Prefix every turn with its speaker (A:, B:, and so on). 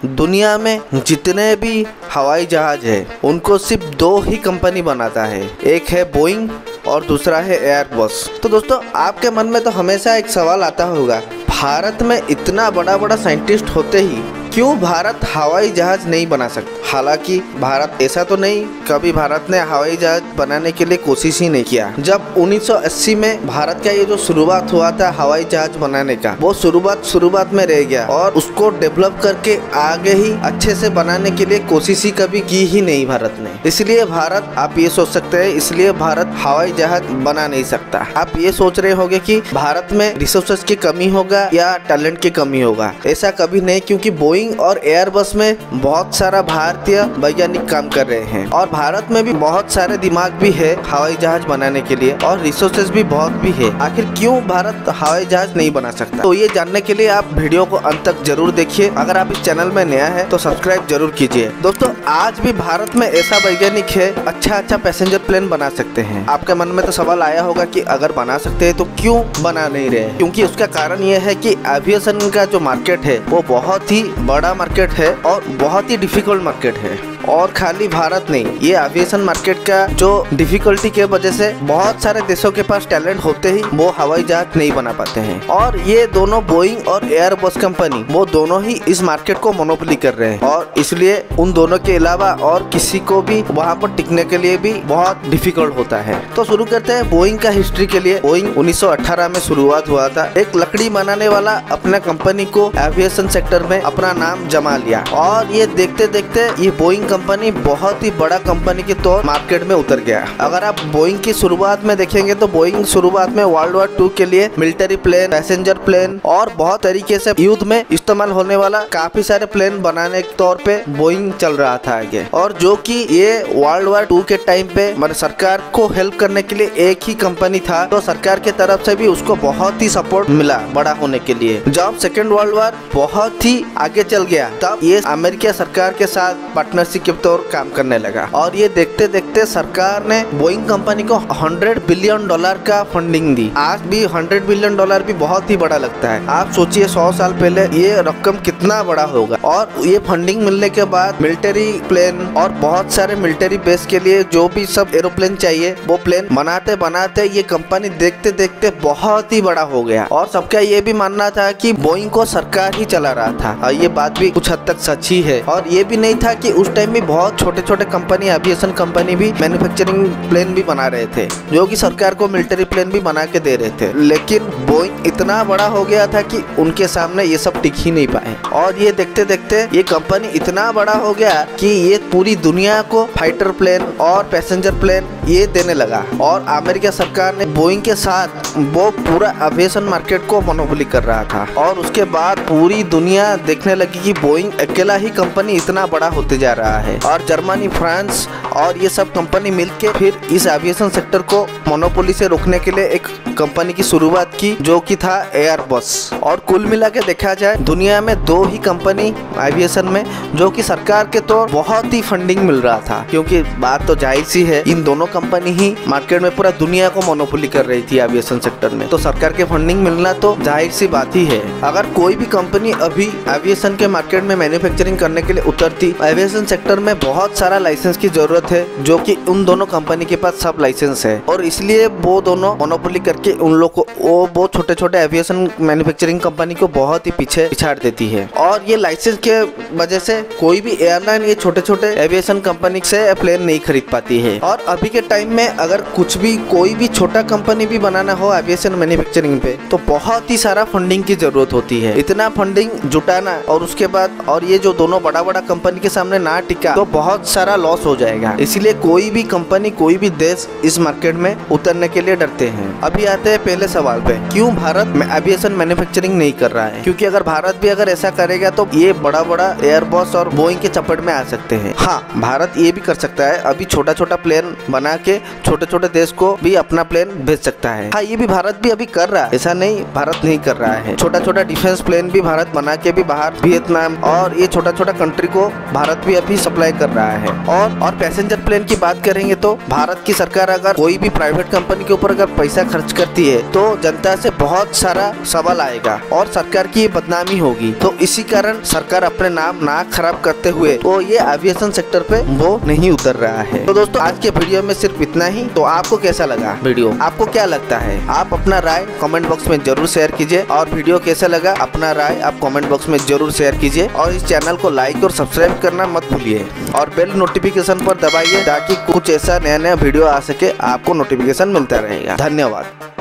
A: दुनिया में जितने भी हवाई जहाज है उनको सिर्फ दो ही कंपनी बनाता है, एक है बोइंग और दूसरा है एयरबस। तो दोस्तों आपके मन में तो हमेशा एक सवाल आता होगा, भारत में इतना बड़ा बड़ा साइंटिस्ट होते ही क्यों भारत हवाई जहाज नहीं बना सकता। हालांकि भारत ऐसा तो नहीं, कभी भारत ने हवाई जहाज बनाने के लिए कोशिश ही नहीं किया। जब 1980 में भारत का ये जो शुरुआत हुआ था हवाई जहाज बनाने का, वो शुरुआत में रह गया और उसको डेवलप करके आगे ही अच्छे से बनाने के लिए कोशिश ही कभी की ही नहीं भारत ने। इसलिए भारत, आप ये सोच सकते हैं, इसलिए भारत हवाई जहाज बना नहीं सकता। आप ये सोच रहे होंगे कि भारत में रिसोर्सेज की कमी होगा या टैलेंट की कमी होगा। ऐसा कभी नहीं, क्योंकि बोइंग और एयरबस में बहुत सारा भारतीय वैज्ञानिक काम कर रहे हैं और भारत में भी बहुत सारे दिमाग भी है हवाई जहाज बनाने के लिए और रिसोर्सेज भी बहुत भी है। आखिर क्यों भारत हवाई जहाज नहीं बना सकता, तो ये जानने के लिए आप वीडियो को अंत तक जरूर देखिए। अगर आप इस चैनल में नया है तो सब्सक्राइब जरूर कीजिए। दोस्तों आज भी भारत में ऐसा वैज्ञानिक है अच्छा पैसेंजर प्लेन बना सकते हैं। आपके मन में तो सवाल आया होगा कि अगर बना सकते हैं तो क्यों बना नहीं रहे। क्योंकि उसका कारण ये है कि एविएशन का जो मार्केट है वो बहुत ही बड़ा मार्केट है और बहुत ही डिफिकल्ट मार्केट है। और खाली भारत नहीं, ये एविएशन मार्केट का जो डिफिकल्टी के वजह से बहुत सारे देशों के पास टैलेंट होते ही वो हवाई जहाज नहीं बना पाते हैं। और ये दोनों बोइंग और एयरबस कंपनी वो दोनों ही इस मार्केट को मोनोपोली कर रहे हैं और इसलिए उन दोनों के अलावा और किसी को भी वहाँ पर टिकने के लिए भी बहुत डिफिकल्ट होता है। तो शुरू करते हैं बोइंग का हिस्ट्री के लिए। बोइंग 1918 में शुरुआत हुआ था। एक लकड़ी बनाने वाला अपने कंपनी को एविएशन सेक्टर में अपना नाम जमा लिया और ये देखते देखते ये बोइंग कंपनी बहुत ही बड़ा कंपनी के तौर मार्केट में उतर गया। अगर आप बोइंग की शुरुआत में देखेंगे तो बोइंग शुरुआत में वर्ल्ड वॉर 2 के लिए मिलिट्री प्लेन, पैसेंजर प्लेन और बहुत तरीके से युद्ध में इस्तेमाल होने वाला काफी सारे प्लेन बनाने के तौर पे बोइंग चल रहा था आगे। और जो कि ये वर्ल्ड वॉर 2 के टाइम पे मतलब सरकार को हेल्प करने के लिए एक ही कंपनी था, तो सरकार के तरफ से भी उसको बहुत ही सपोर्ट मिला बड़ा होने के लिए। जब सेकेंड वर्ल्ड वॉर बहुत ही आगे चल गया तब ये अमेरिका सरकार के साथ पार्टनरशिप के तौर काम करने लगा और ये देखते देखते सरकार ने बोइंग कंपनी को $100 बिलियन का फंडिंग दी। आज भी $100 बिलियन भी बहुत ही बड़ा लगता है। आप सोचिए 100 साल पहले ये रकम कितना बड़ा होगा। और ये फंडिंग मिलने के बाद मिलिट्री प्लेन और बहुत सारे मिलिट्री बेस के लिए जो भी सब एरोप्लेन चाहिए वो प्लेन बनाते बनाते ये कंपनी देखते देखते बहुत ही बड़ा हो गया। और सबका ये भी मानना था कि बोइंग को सरकार ही चला रहा था और ये बात भी कुछ हद तक सच ही है। और ये भी नहीं था कि उस टाइम भी बहुत छोटे छोटे कंपनी, एविएशन कंपनी भी मैन्युफैक्चरिंग प्लेन भी बना रहे थे जो कि सरकार को मिलिट्री प्लेन भी बना के दे रहे थे। लेकिन बोइंग इतना बड़ा हो गया था कि उनके सामने ये सब टिक ही नहीं पाए। और ये देखते देखते ये कंपनी इतना बड़ा हो गया कि ये पूरी दुनिया को फाइटर प्लेन और पैसेंजर प्लेन ये देने लगा। और अमेरिका सरकार ने बोइंग के साथ वो पूरा एविएशन मार्केट को मोनोपोली कर रहा था। और उसके बाद पूरी दुनिया देखने लगी कि बोइंग अकेला ही कंपनी इतना बड़ा होते जा रहा है। और जर्मनी, फ्रांस और ये सब कंपनी मिलके फिर इस एविएशन सेक्टर को मोनोपोली से रोकने के लिए एक कंपनी की शुरुआत की जो कि था एयरबस। और कुल मिला के देखा जाए दुनिया में दो ही कंपनी एविएशन में जो कि सरकार के तौर बहुत ही फंडिंग मिल रहा था, क्योंकि बात तो जाहिर सी है इन दोनों कंपनी ही मार्केट में पूरा दुनिया को मोनोपोली कर रही थी एविएशन सेक्टर में, तो सरकार के फंडिंग मिलना तो जाहिर सी बात ही है। अगर कोई भी कंपनी अभी एविएशन के मार्केट में मैन्युफैक्चरिंग करने के लिए उतरती, एविएशन सेक्टर में बहुत सारा लाइसेंस की जरूरत है जो कि उन दोनों कंपनी के पास सब लाइसेंस है और इसलिए वो दोनों मोनोपोली करके उन लोग को वो छोटे छोटे एविएशन मैन्युफैक्चरिंग कंपनी को बहुत ही पीछे पिछाड़ देती है। और ये लाइसेंस के वजह से कोई भी एयरलाइन ये छोटे छोटे एविएशन कंपनी से प्लेन नहीं खरीद पाती है। और अभी के टाइम में अगर कुछ भी कोई भी छोटा कंपनी भी बनाना हो एविएशन मैन्युफैक्चरिंग पे तो बहुत ही सारा फंडिंग की जरूरत होती है। इतना फंडिंग जुटाना और उसके बाद और ये जो दोनों बड़ा बड़ा कंपनी के सामने ना टिका तो बहुत सारा लॉस हो जाएगा। इसलिए कोई भी कंपनी, कोई भी देश इस मार्केट में उतरने के लिए डरते हैं। अभी आते हैं पहले सवाल पे, क्यों भारत में एविएशन मैन्युफैक्चरिंग नहीं कर रहा है। क्योंकि अगर भारत भी अगर ऐसा करेगा तो ये बड़ा बड़ा एयरबस और बोइंग के चपेट में आ सकते हैं। हाँ, भारत ये भी कर सकता है, अभी छोटा छोटा प्लेन बना के छोटे छोटे देश को भी अपना प्लेन भेज सकता है। हाँ, ये भी भारत भी अभी कर रहा है, ऐसा नहीं भारत नहीं कर रहा है। छोटा छोटा डिफेंस प्लेन भी भारत बना के भी बाहर वियतनाम और ये छोटा छोटा कंट्री को भारत भी अभी सप्लाई कर रहा है। और पैसेंजर प्लेन की बात करेंगे तो भारत की सरकार अगर कोई भी प्राइवेट कंपनी के ऊपर अगर पैसा खर्च करती है तो जनता से बहुत सारा सवाल आएगा और सरकार की बदनामी होगी। तो इसी कारण सरकार अपने नाम ना खराब करते हुए तो ये एविएशन सेक्टर पे वो नहीं उतर रहा है। तो दोस्तों आज के वीडियो में सिर्फ इतना ही। तो आपको कैसा लगा वीडियो, आपको क्या लगता है? आप अपना राय कमेंट बॉक्स में जरूर शेयर कीजिए। और वीडियो कैसा लगा अपना राय आप कमेंट बॉक्स में जरूर शेयर कीजिए। और इस चैनल को लाइक और सब्सक्राइब करना मत भूलिए और बेल नोटिफिकेशन पर दबाइए ताकि कुछ ऐसा नया वीडियो आ सके, आपको नोटिफिकेशन मिलता रहेगा। धन्यवाद।